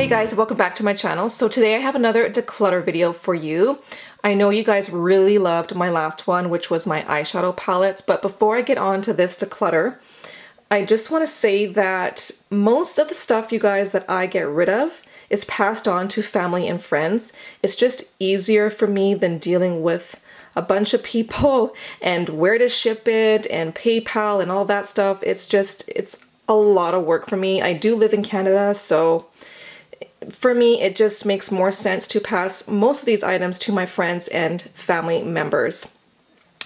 guys, welcome back to my channel. So today I have another declutter video for you. I know you guys really loved my last one, which was my eyeshadow palettes, but before I get on to this declutter, I just want to say that most of the stuff, you guys, that I get rid of is passed on to family and friends. It's just easier for me than dealing with a bunch of people and where to ship it and PayPal and all that stuff. It's a lot of work for me. I do live in Canada, so for me, it just makes more sense to pass most of these items to my friends and family members.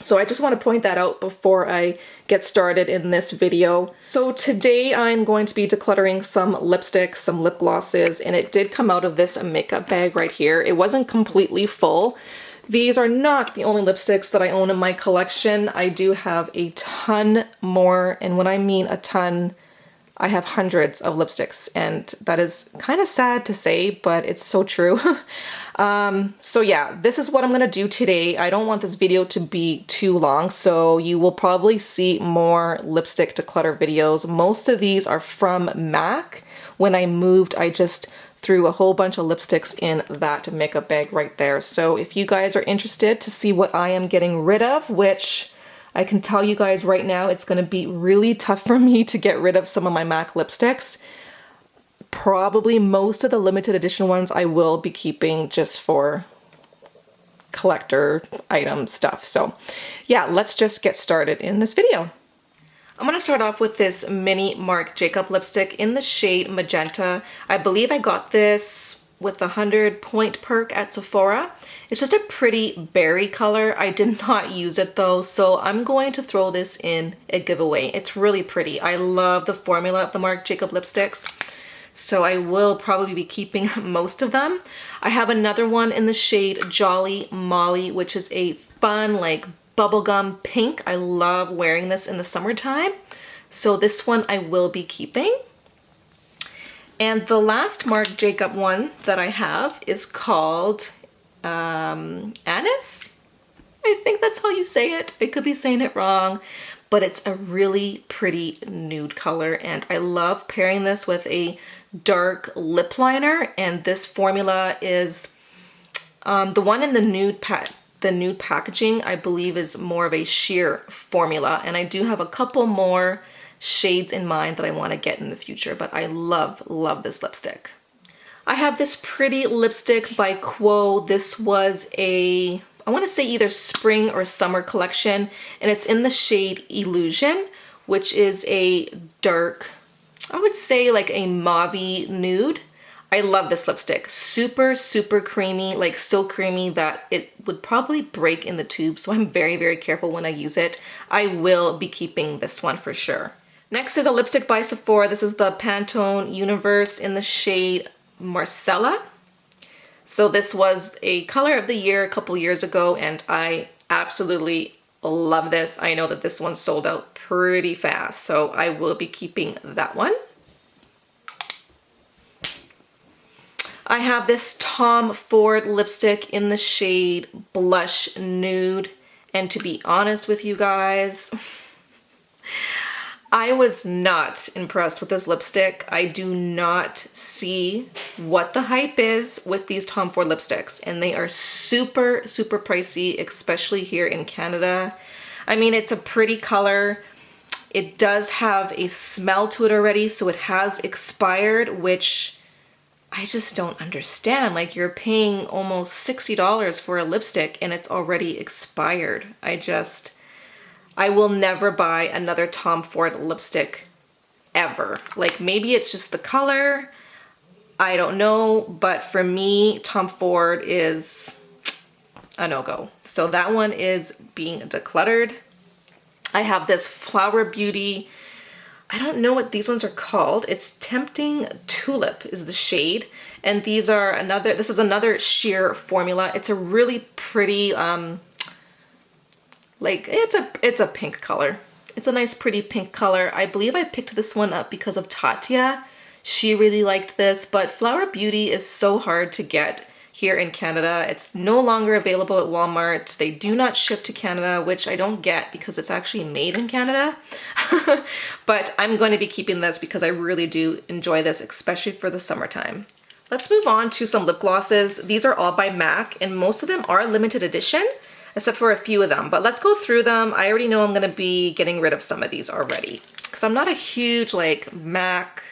So I just want to point that out before I get started in this video. So today I'm going to be decluttering some lipsticks, some lip glosses, and it did come out of this makeup bag right here. It wasn't completely full. These are not the only lipsticks that I own in my collection. I do have a ton more, and when I mean a ton, I have hundreds of lipsticks, and that is kind of sad to say, but it's so true. So yeah, this is what I'm gonna do today. I don't want this video to be too long, so you will probably see more lipstick declutter videos. Most of these are from MAC. When I moved, I just threw a whole bunch of lipsticks in that makeup bag right there. So if you guys are interested to see what I am getting rid of, which I can tell you guys right now, it's going to be really tough for me to get rid of some of my MAC lipsticks. Probably most of the limited edition ones I will be keeping just for collector item stuff. So yeah, let's just get started in this video. I'm going to start off with this mini Marc Jacob lipstick in the shade Magenta. I believe I got this with the 100 point perk at Sephora. It's just a pretty berry color. I did not use it though, so I'm going to throw this in a giveaway. It's really pretty. I love the formula of the Marc Jacob lipsticks, so I will probably be keeping most of them. I have another one in the shade Jolly Molly, which is a fun, like, bubblegum pink. I love wearing this in the summertime, so this one I will be keeping. And the last Marc Jacob one that I have is called Anise. I think that's how you say it. I could be saying it wrong, but it's a really pretty nude color, and I love pairing this with a dark lip liner. And this formula is the one in the nude packaging, I believe, is more of a sheer formula, and I do have a couple more shades in mind that I want to get in the future, but I love this lipstick. I have this pretty lipstick by Quo. This was I want to say either spring or summer collection, and it's in the shade Illusion, which is a dark, I would say like a mauve nude. I love this lipstick. Super creamy, like so creamy that it would probably break in the tube, so I'm very careful when I use it. I will be keeping this one for sure. Next is a lipstick by Sephora. This is the Pantone Universe in the shade Marcella. So this was a color of the year a couple years ago, and I absolutely love this. I know that this one sold out pretty fast, so I will be keeping that one. I have this Tom Ford lipstick in the shade Blush Nude, and to be honest with you guys, I was not impressed with this lipstick. I do not see what the hype is with these Tom Ford lipsticks, and they are super pricey, especially here in Canada. I mean, it's a pretty color. It does have a smell to it already, so it has expired, which I just don't understand. Like, you're paying almost $60 for a lipstick and it's already expired. I will never buy another Tom Ford lipstick ever. Like, maybe it's just the color, I don't know, but for me, Tom Ford is a no-go. So that one is being decluttered. I have this Flower Beauty, I don't know what these ones are called. It's Tempting Tulip is the shade, and this is another sheer formula. It's a really pretty, like, it's a pink color. It's a nice pretty pink color. I believe I picked this one up because of Tatya. She really liked this, but Flower Beauty is so hard to get here in Canada. It's no longer available at Walmart. They do not ship to Canada, which I don't get because it's actually made in Canada. But I'm going to be keeping this because I really do enjoy this, especially for the summertime. Let's move on to some lip glosses. These are all by MAC, and most of them are limited edition, except for a few of them. But let's go through them. I already know I'm gonna be getting rid of some of these already, because I'm not a huge like MAC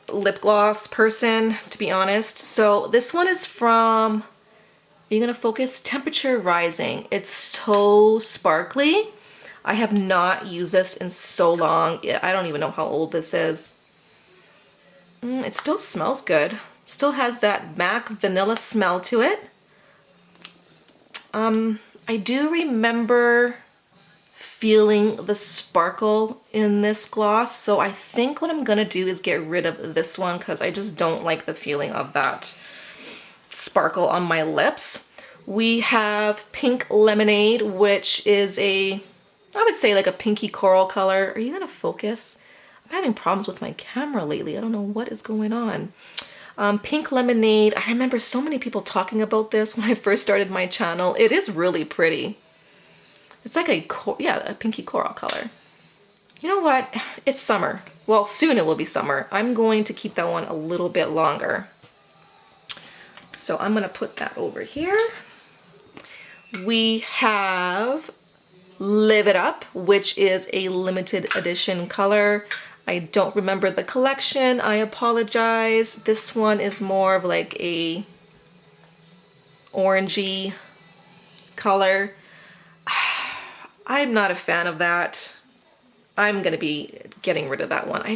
lip gloss person, to be honest. So this one is from, are you gonna focus? Temperature Rising. It's so sparkly. I have not used this in so long. I don't even know how old this is. It still smells good. Still has that MAC vanilla smell to it. I do remember feeling the sparkle in this gloss, so I think what I'm gonna do is get rid of this one because I just don't like the feeling of that sparkle on my lips. We have Pink Lemonade, which is I would say like a pinky coral color. Are you gonna focus? I'm having problems with my camera lately. I don't know what is going on. Pink Lemonade. I remember so many people talking about this when I first started my channel. It is really pretty. It's like a pinky coral color. You know what? It's summer. Well, soon it will be summer. I'm going to keep that one a little bit longer. So I'm gonna put that over here. We have Live It Up, which is a limited edition color. I don't remember the collection, I apologize. This one is more of like a orangey color. I'm not a fan of that. I'm gonna be getting rid of that one. I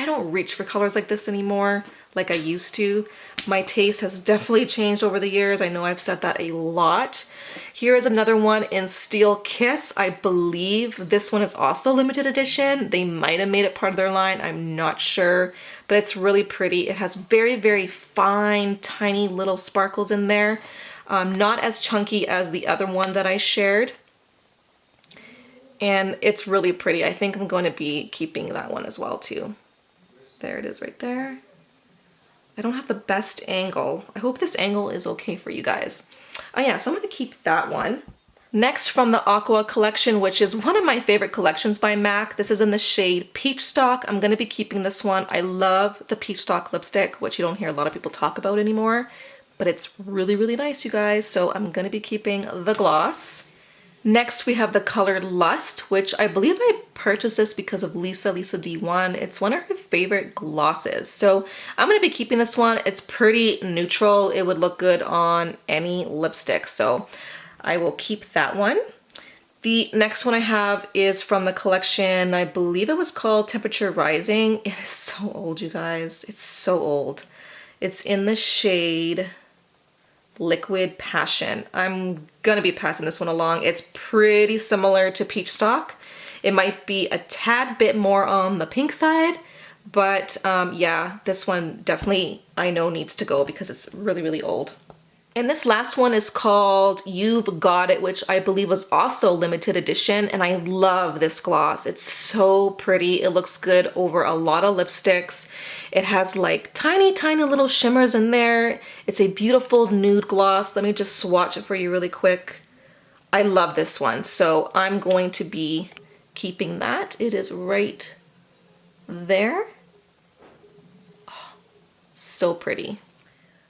don't reach for colors like this anymore like I used to. My taste has definitely changed over the years. I know I've said that a lot. Here is another one in Steel Kiss. I believe this one is also limited edition. They might have made it part of their line. I'm not sure, but it's really pretty. It has very, very fine, tiny little sparkles in there. Not as chunky as the other one that I shared. And it's really pretty. I think I'm going to be keeping that one as well too. There it is right there. I don't have the best angle. I hope this angle is okay for you guys. Oh yeah, so I'm gonna keep that one. Next, from the Aqua collection, which is one of my favorite collections by MAC. This is in the shade Peach Stock. I'm gonna be keeping this one. I love the Peach Stock lipstick, which you don't hear a lot of people talk about anymore, but it's really, really nice, you guys. So I'm gonna be keeping the gloss. Next, we have the color Lust, which I believe I purchased this because of Lisa D1. It's one of her favorite glosses. So I'm gonna be keeping this one. It's pretty neutral. It would look good on any lipstick. So I will keep that one. The next one I have is from the collection, I believe it was called Temperature Rising. It is so old, you guys. It's so old. It's in the shade Liquid Passion. I'm gonna be passing this one along. It's pretty similar to Peach Stock. It might be a tad bit more on the pink side, but yeah, this one definitely I know needs to go because it's really, really old. And this last one is called You've Got It, which I believe was also limited edition, and I love this gloss. It's so pretty. It looks good over a lot of lipsticks. It has like tiny, tiny little shimmers in there. It's a beautiful nude gloss. Let me just swatch it for you really quick. I love this one, so I'm going to be keeping that. It is right there. Oh, so pretty.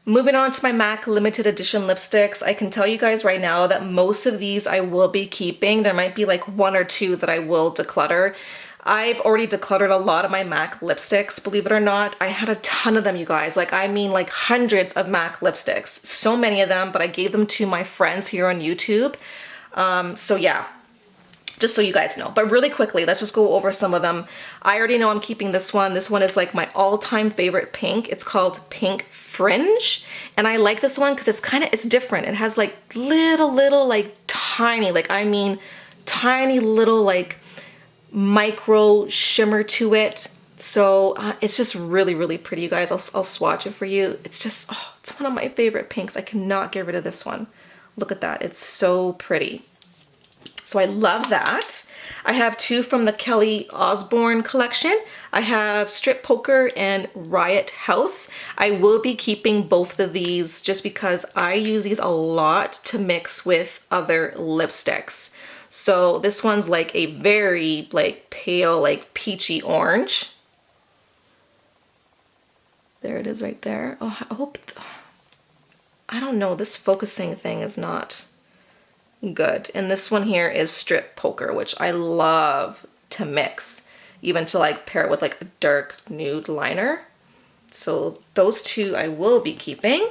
Moving on to my MAC limited edition lipsticks, I can tell you guys right now that most of these I will be keeping. There might be like one or two that I will declutter. I've already decluttered a lot of my MAC lipsticks, believe it or not. I had a ton of them, you guys. Like, I mean like hundreds of MAC lipsticks. So many of them, but I gave them to my friends here on YouTube. So yeah, just so you guys know. But really quickly, let's just go over some of them. I already know I'm keeping this one. This one is like my all-time favorite pink. It's called Pink Fringe, and I like this one because it's different. It has like little like tiny, like I mean tiny little like micro shimmer to it. So it's just really, really pretty, you guys. I'll swatch it for you. It's just, oh, it's one of my favorite pinks. I cannot get rid of this one. Look at that. It's so pretty. So I love that. I have two from the Kelly Osbourne collection. I have Strip Poker and Riot House. I will be keeping both of these just because I use these a lot to mix with other lipsticks. So this one's like a very like pale, like peachy orange. There it is right there. Oh, I hope, I don't know, this focusing thing is not good. And this one here is Strip Poker, which I love to mix, even to like pair it with like a dark nude liner. So those two I will be keeping.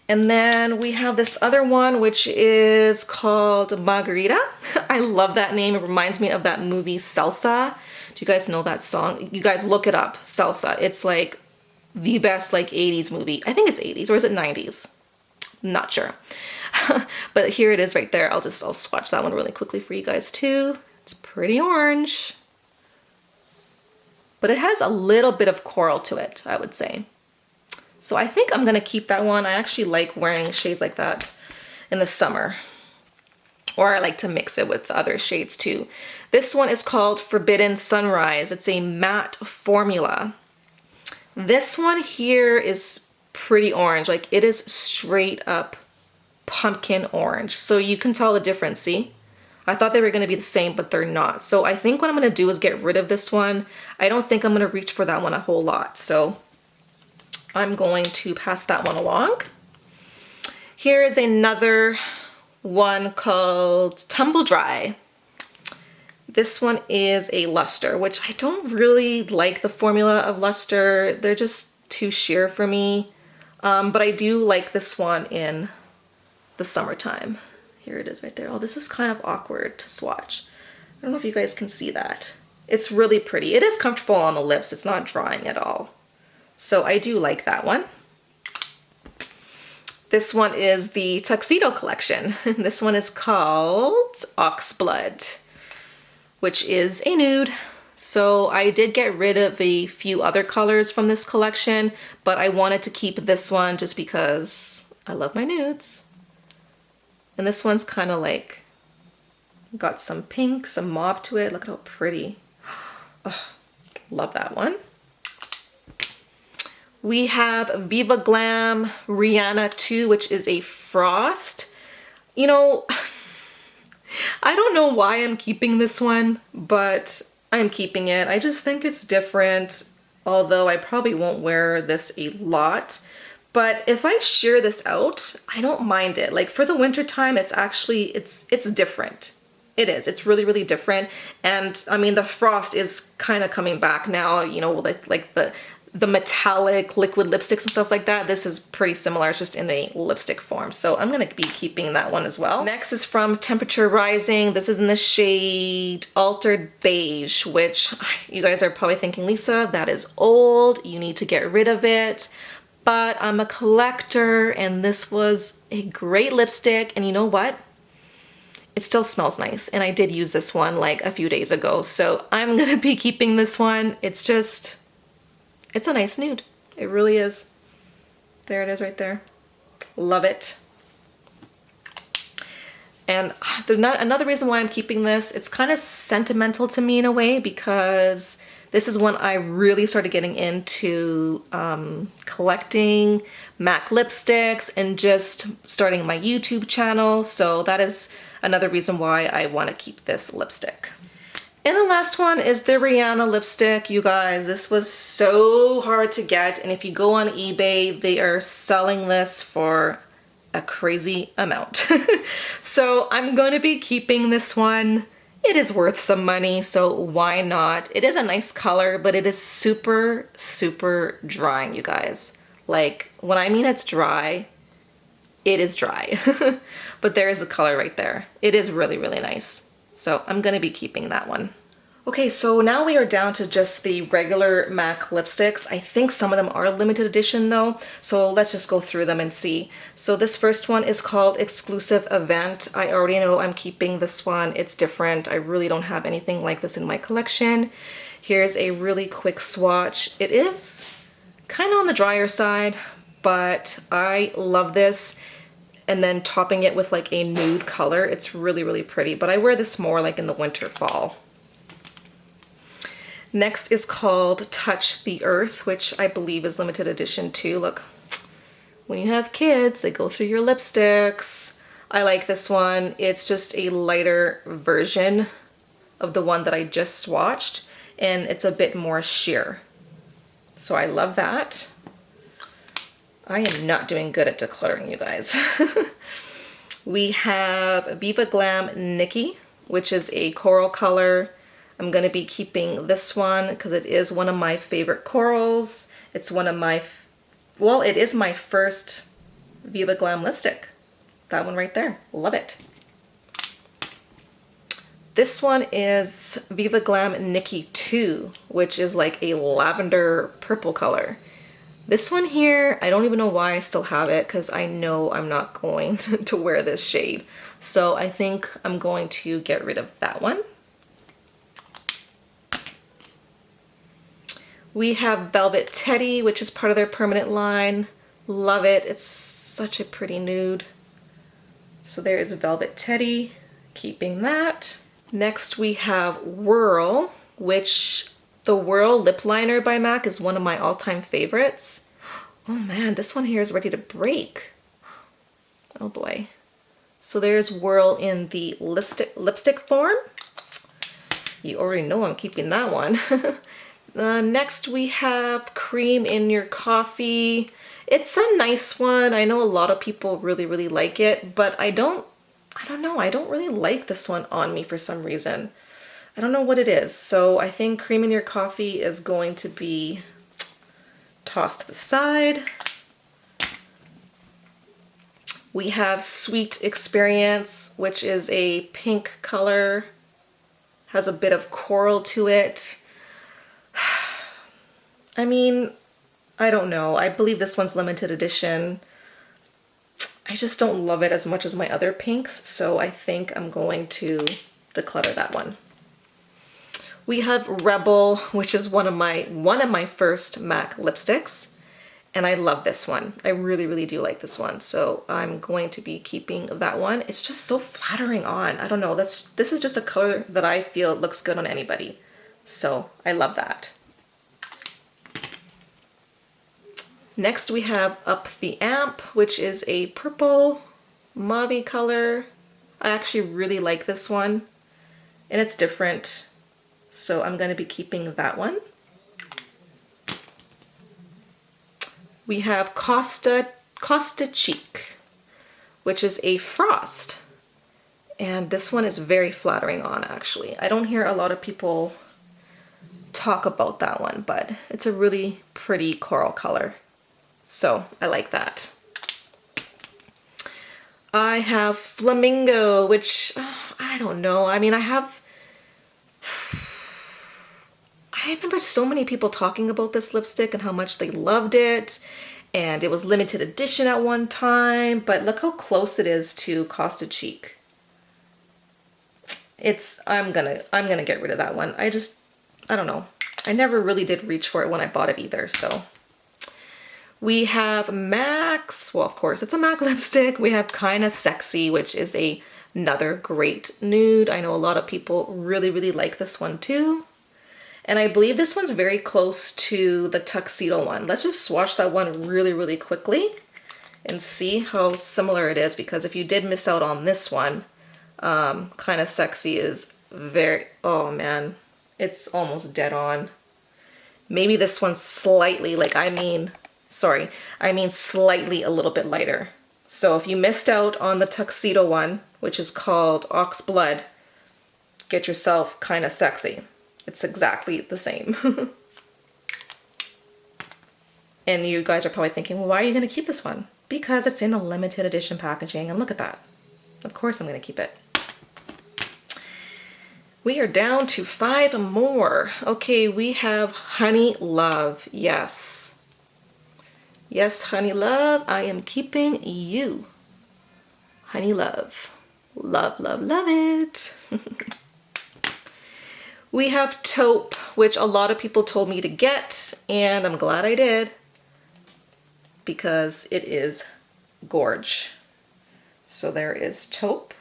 And then we have this other one, which is called Margarita. I love that name. It reminds me of that movie Salsa. Do you guys know that song? You guys look it up, Salsa. It's like the best like 80s movie. I think it's 80s, or is it 90s? Not sure. But here it is right there. I'll swatch that one really quickly for you guys too. It's pretty orange. But it has a little bit of coral to it, I would say. So I think I'm gonna keep that one. I actually like wearing shades like that in the summer. Or I like to mix it with other shades too. This one is called Forbidden Sunrise. It's a matte formula. This one here is pretty orange. Like it is straight up pumpkin orange. So you can tell the difference, see? I thought they were gonna be the same, but they're not. So I think what I'm gonna do is get rid of this one. I don't think I'm gonna reach for that one a whole lot. So I'm going to pass that one along. Here is another one called Tumble Dry. This one is a luster, which I don't really like the formula of luster. They're just too sheer for me. But I do like this one in the summertime. Here it is right there. Oh, this is kind of awkward to swatch. I don't know if you guys can see that. It's really pretty. It is comfortable on the lips. It's not drying at all. So I do like that one. This one is the Tuxedo collection. This one is called Oxblood, which is a nude. So I did get rid of a few other colors from this collection, but I wanted to keep this one just because I love my nudes. And this one's kind of like, got some pink, some mauve to it. Look at how pretty. Oh, love that one. We have Viva Glam Rihanna 2, which is a frost. You know, I don't know why I'm keeping this one, but I'm keeping it. I just think it's different, although I probably won't wear this a lot. But if I shear this out, I don't mind it. Like for the winter time, it's actually, it's different. It is, it's really, really different. And I mean, the frost is kind of coming back now, you know, like the metallic liquid lipsticks and stuff like that. This is pretty similar, it's just in a lipstick form. So I'm gonna be keeping that one as well. Next is from Temperature Rising. This is in the shade Altered Beige, which you guys are probably thinking, Lisa, that is old. You need to get rid of it. But I'm a collector and this was a great lipstick, and you know what? It still smells nice, and I did use this one like a few days ago, so I'm gonna be keeping this one. It's just, it's a nice nude. It really is. There it is right there. Love it. And another reason why I'm keeping this, it's kind of sentimental to me in a way, because this is when I really started getting into collecting MAC lipsticks and just starting my YouTube channel. So that is another reason why I want to keep this lipstick. And the last one is the Rihanna lipstick. You guys, this was so hard to get. And if you go on eBay, they are selling this for a crazy amount. So I'm going to be keeping this one. It is worth some money, so why not? It is a nice color, but it is super, super drying, you guys. Like, when I mean it's dry, it is dry. But there is a color right there. It is really, really nice. So I'm gonna be keeping that one. Okay, so now we are down to just the regular MAC lipsticks. I think some of them are limited edition though, so let's just go through them and see. So this first one is called Exclusive Event. I already know I'm keeping this one. It's different. I really don't have anything like this in my collection. Here's a really quick swatch. It is kind of on the drier side, but I love this. And then topping it with like a nude color. It's really, really pretty, but I wear this more like in the winter, fall. Next is called Touch the Earth, which I believe is limited edition too. Look, when you have kids, they go through your lipsticks. I like this one. It's just a lighter version of the one that I just swatched, and it's a bit more sheer. So I love that. I am not doing good at decluttering, you guys. We have Viva Glam Nikki, which is a coral color. I'm going to be keeping this one because it is one of my favorite corals. It's one of my, well, it is my first Viva Glam lipstick. That one right there. Love it. This one is Viva Glam Nikki 2, which is like a lavender purple color. This one here, I don't even know why I still have it because I know I'm not going to wear this shade. So I think I'm going to get rid of that one. We have Velvet Teddy, which is part of their permanent line. Love it. It's such a pretty nude. So there is Velvet Teddy, keeping that. Next we have Whirl, which the Whirl lip liner by MAC is one of my all-time favorites. Oh man, this one here is ready to break. Oh boy. So there's Whirl in the lipstick form. You already know I'm keeping that one. Next we have Cream in Your Coffee. It's a nice one. I know a lot of people really like it, but I don't know. I don't really like this one on me for some reason. I don't know what it is. So I think Cream in Your Coffee is going to be tossed to the side. We have Sweet Experience, which is a pink color. Has a bit of coral to it. I mean, I don't know. I believe this one's limited edition. I just don't love it as much as my other pinks, so I think I'm going to declutter that one. We have Rebel, which is one of my first MAC lipsticks, and I love this one. I really do like this one, so I'm going to be keeping that one. It's just so flattering on. I don't know. This is just a color that I feel looks good on anybody, so I love that. Next we have Up the Amp, which is a purple mauve color. I actually really like this one, and it's different, so I'm going to be keeping that one. We have Costa Cheek, which is a frost, and this one is very flattering on actually. I don't hear a lot of people talk about that one, but it's a really pretty coral color. So I like that. I have Flamingo, which I don't know. I mean, I remember so many people talking about this lipstick and how much they loved it. And it was limited edition at one time, but look how close it is to Costa Cheek. I'm gonna get rid of that one. I don't know. I never really did reach for it when I bought it either, so. We have MAC's, well, of course, it's a MAC lipstick. We have Kinda Sexy, which is another great nude. I know a lot of people really like this one too. And I believe this one's very close to the tuxedo one. Let's just swatch that one really quickly and see how similar it is, because if you did miss out on this one, Kinda Sexy is very, oh man, it's almost dead on. Maybe this one's slightly, I mean slightly a little bit lighter. So if you missed out on the tuxedo one, which is called Ox Blood, get yourself Kinda Sexy. It's exactly the same. And you guys are probably thinking, well, why are you going to keep this one? Because it's in a limited edition packaging, and look at that. Of course I'm going to keep it. We are down to 5 more. Okay, we have Honey Love. Yes. Yes, Honey Love, I am keeping you. Honey Love. Love it. We have Taupe, which a lot of people told me to get, and I'm glad I did, because it is gorge. So there is Taupe.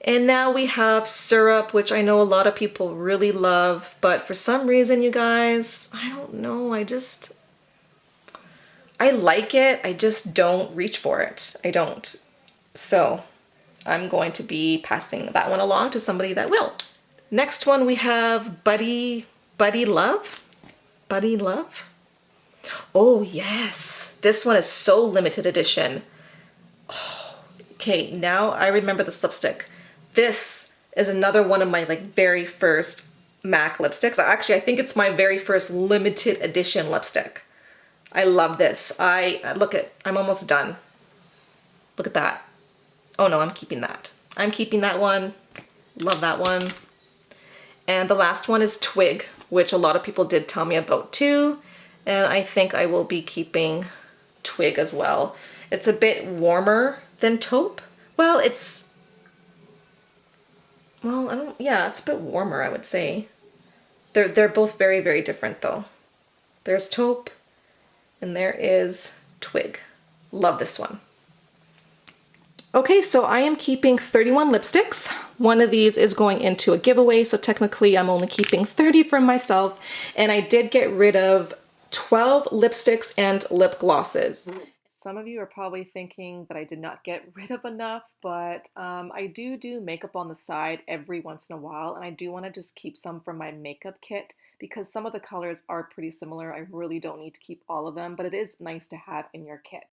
And now we have Syrup, which I know a lot of people really love, but for some reason, you guys, I don't know, I like it, I just don't reach for it. I don't. So I'm going to be passing that one along to somebody that will. Next one we have Buddy Love. Buddy Love. Oh yes, this one is so limited edition. Oh, okay, now I remember this lipstick. This is another one of my like very first MAC lipsticks. Actually, I think it's my very first limited edition lipstick. I love this. I'm almost done. Look at that. Oh no, I'm keeping that. I'm keeping that one. Love that one. And the last one is Twig, which a lot of people did tell me about too. And I think I will be keeping Twig as well. It's a bit warmer than Taupe. Well, it's a bit warmer, I would say. They're both very, very different though. There's Taupe and there is Twig. Love this one. Okay, so I am keeping 31 lipsticks. One of these is going into a giveaway, so technically I'm only keeping 30 for myself. And I did get rid of 12 lipsticks and lip glosses. Some of you are probably thinking that I did not get rid of enough, but I do makeup on the side every once in a while, and I do want to just keep some for my makeup kit because some of the colors are pretty similar. I really don't need to keep all of them, but it is nice to have in your kit.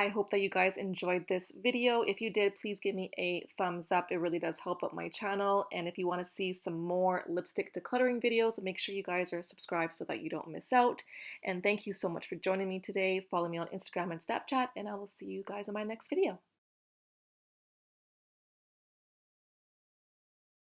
I hope that you guys enjoyed this video. If you did, please give me a thumbs up. It really does help out my channel. And if you want to see some more lipstick decluttering videos, make sure you guys are subscribed so that you don't miss out. And thank you so much for joining me today. Follow me on Instagram and Snapchat, and I will see you guys in my next video.